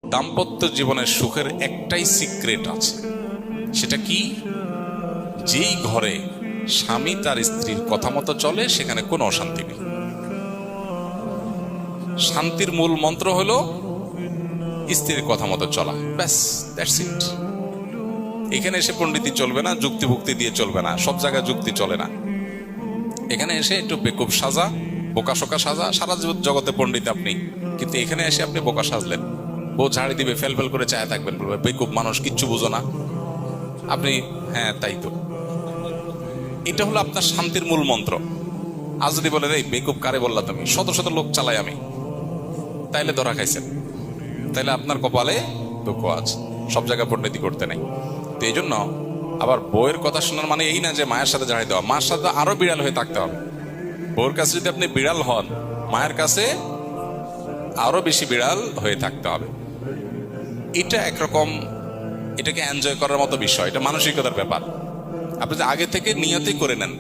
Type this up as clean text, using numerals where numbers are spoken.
দাম্পত্য জীবনের সুখের একটাই সিক্রেট আছে, সেটা কি? যেই ঘরে স্বামী তার স্ত্রীর কথা মতো চলে সেখানে কোনো অশান্তি নেই। শান্তির মূল মন্ত্র হলো স্ত্রীর কথা মতো চলা, ব্যাস, দ্যাটস ইট। এখানে এসে পণ্ডিতি চলবে না, যুক্তি ভুক্তি দিয়ে চলবে না, সব জায়গায় যুক্তি চলে না। এখানে এসে একটু বেকুব সাজা, বোকাশোকা সাজা, সারা জগতে পণ্ডিত আপনি, কিন্তু এখানে এসে আপনি বোকা সাজলেন, বউ ঝাড়ি দিবে, ফেল ফেল করে চায় থাকবেন, বলবে বেকুব মানুষ, কিচ্ছু বুঝো না আপনি। হ্যাঁ তাই তো, এটা হলো আপনার শান্তির মূল মন্ত্র। আজ যদি বলে রে বেকুব কারে বললা তুমি, শত শত লোক চালাই আমি, তাইলে ধরা খাইছেন, তাইলে আপনার কপালে দুঃখ আছে, সব জায়গায় পণ্ডিতি করতে নেই। তো এই জন্য আবার বউয়ের কথা শোনার মানে এই না যে মায়ের সাথে ঝাড়ি দেওয়া, মার সাথে আরো বিড়াল হয়ে থাকতে হবে। বউয়ের কাছে যদি আপনি বিড়াল হন, মায়ের কাছে আরো বেশি বিড়াল হয়ে থাকতে হবে। এটা একরকম, এটাকে এনজয় করার মতো বিষয়, এটা মানসিকতার ব্যাপার। আপনি যে আগে থেকে নিয়তই করে নেন